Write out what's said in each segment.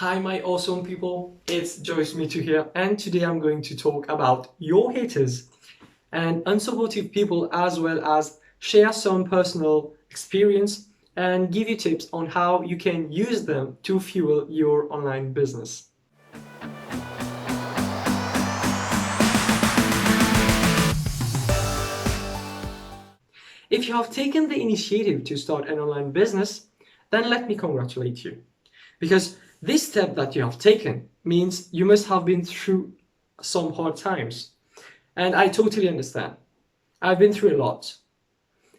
Hi my awesome people, it's Joyce Mitu here, and today I'm going to talk about your haters and unsupportive people, as well as share some personal experience and give you tips on how you can use them to fuel your online business. If you have taken the initiative to start an online business, then let me congratulate you. Because this step that you have taken means you must have been through some hard times. And I totally understand. I've been through a lot.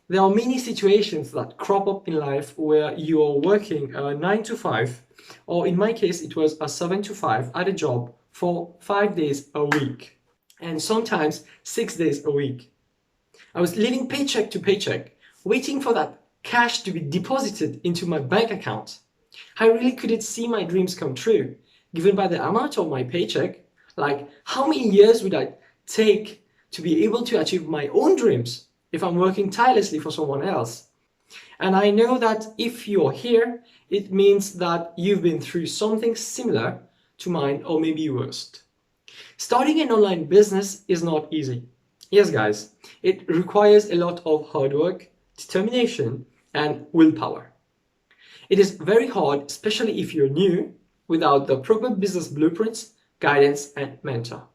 There are many situations that crop up in life where you are working a 9 to 5, or in my case, it was a 7 to 5 at a job for 5 days a week, and sometimes 6 days a week. I was living paycheck to paycheck, waiting for that cash to be deposited into my bank account. I really couldn't see my dreams come true, given by the amount of my paycheck. Like, how many years would I take to be able to achieve my own dreams if I'm working tirelessly for someone else? And I know that if you're here, it means that you've been through something similar to mine, or maybe worse. Starting an online business is not easy. Yes, guys, it requires a lot of hard work, determination, and willpower. It is very hard, especially if you're new, without the proper business blueprints, guidance, and mentor.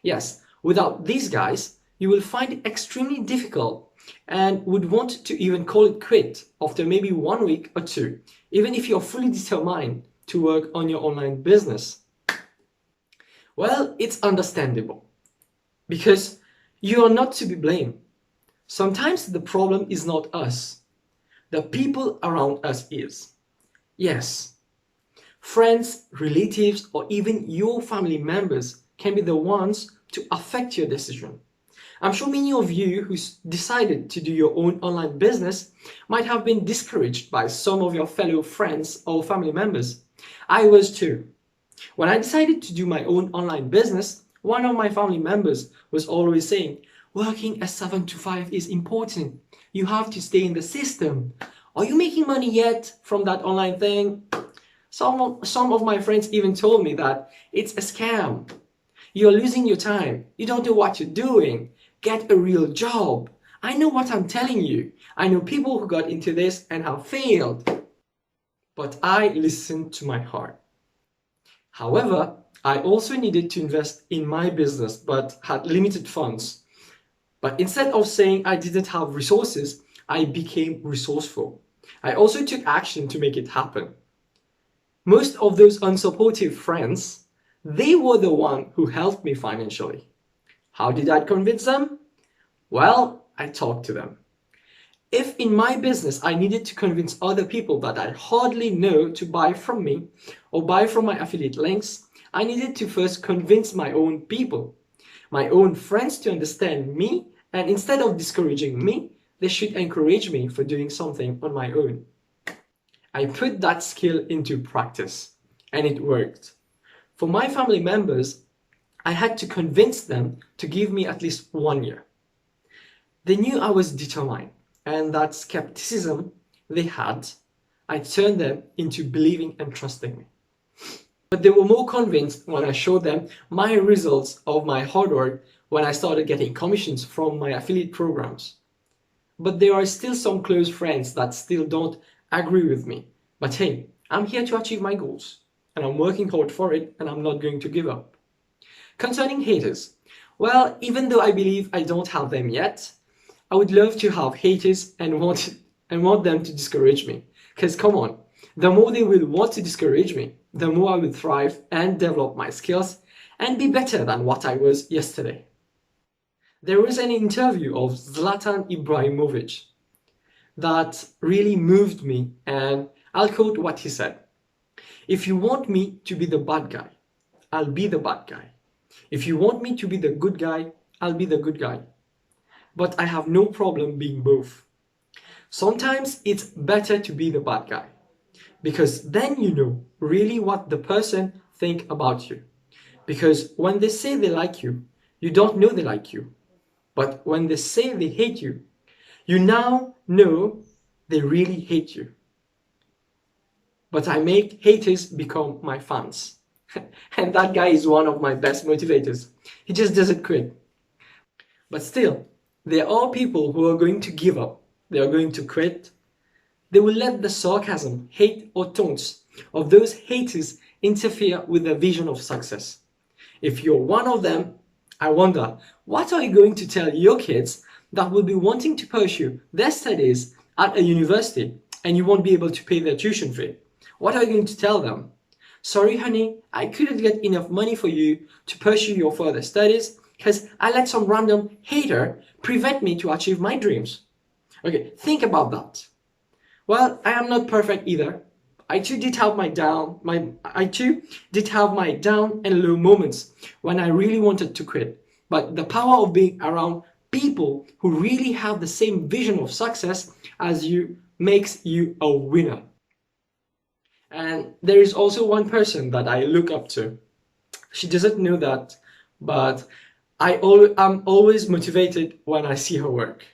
Yes, without these guys, you will find it extremely difficult and would want to even call it quit after maybe 1 week or two, even if you're fully determined to work on your online business. Well, it's understandable because you are not to be blamed. Sometimes the problem is not us. The people around us is. Yes, friends, relatives, or even your family members can be the ones to affect your decision. I'm sure many of you who decided to do your own online business might have been discouraged by some of your fellow friends or family members. I was too. When I decided to do my own online business, one of my family members was always saying, working a 7 to 5 is important. You have to stay in the system. Are you making money yet from that online thing? Some of my friends even told me that it's a scam. You're losing your time. You don't know what you're doing. Get a real job. I know what I'm telling you. I know people who got into this and have failed. But I listened to my heart. However, I also needed to invest in my business but had limited funds. But instead of saying I didn't have resources, I became resourceful. I also took action to make it happen. Most of those unsupportive friends, they were the one who helped me financially. How did I convince them? Well, I talked to them. If in my business I needed to convince other people that I hardly know to buy from me or buy from my affiliate links, I needed to first convince my own people, my own friends, to understand me, and instead of discouraging me, they should encourage me for doing something on my own. I put that skill into practice, and it worked. For my family members, I had to convince them to give me at least 1 year. They knew I was determined, and that skepticism they had, I turned them into believing and trusting me. But they were more convinced when I showed them my results of my hard work when I started getting commissions from my affiliate programs. But there are still some close friends that still don't agree with me. But hey, I'm here to achieve my goals, and I'm working hard for it, and I'm not going to give up. Concerning haters, well, even though I believe I don't have them yet, I would love to have haters and want them to discourage me. Because come on, the more they will want to discourage me, the more I will thrive and develop my skills and be better than what I was yesterday. There was an interview of Zlatan Ibrahimovic that really moved me, and I'll quote what he said. If you want me to be the bad guy, I'll be the bad guy. If you want me to be the good guy, I'll be the good guy. But I have no problem being both. Sometimes it's better to be the bad guy, because then you know really what the person think about you. Because when they say they like you, you don't know they like you. But when they say they hate you, you now know they really hate you. but I make haters become my fans. And that guy is one of my best motivators. He just doesn't quit. But still, there are people who are going to give up. They are going to quit. They will let the sarcasm, hate, or taunts of those haters interfere with their vision of success. If you're one of them, I wonder, what are you going to tell your kids that will be wanting to pursue their studies at a university and you won't be able to pay their tuition fee? What are you going to tell them? Sorry, honey, I couldn't get enough money for you to pursue your further studies because I let some random hater prevent me to achieve my dreams. Okay, think about that. Well, I am not perfect either. I too did have my down and low moments when I really wanted to quit. But the power of being around people who really have the same vision of success as you makes you a winner. And there is also one person that I look up to. She doesn't know that, but I'm always motivated when I see her work.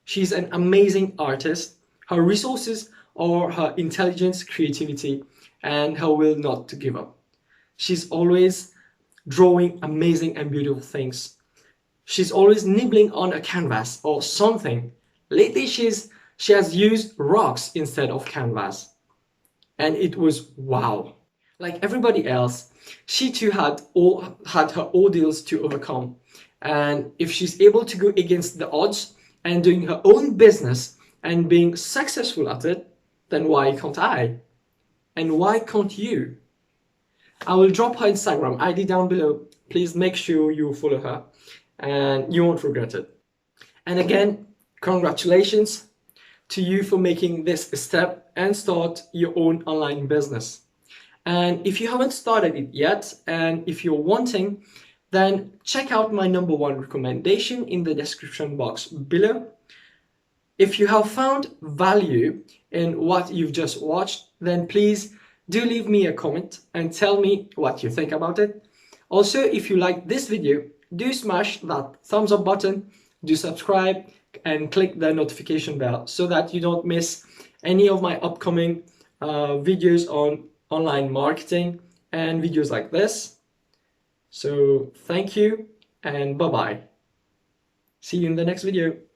She's an amazing artist. Her resources are her intelligence, creativity, and her will not to give up. She's always drawing amazing and beautiful things. She's always nibbling on a canvas or something. Lately, she has used rocks instead of canvas. And it was wow. Like everybody else, she too had her ordeals to overcome. And if she's able to go against the odds and doing her own business and being successful at it, then why can't I? And why can't you? I will drop her Instagram ID down below. Please make sure you follow her and you won't regret it. And again, congratulations to you for making this a step and start your own online business. And if you haven't started it yet, and if you're wanting, then check out my #1 recommendation in the description box below. If you have found value in what you've just watched, then please do leave me a comment and tell me what you think about it. Also, if you liked this video, do smash that thumbs up button, do subscribe, and click the notification bell so that you don't miss any of my upcoming videos on online marketing and videos like this. So thank you and bye-bye. See you in the next video.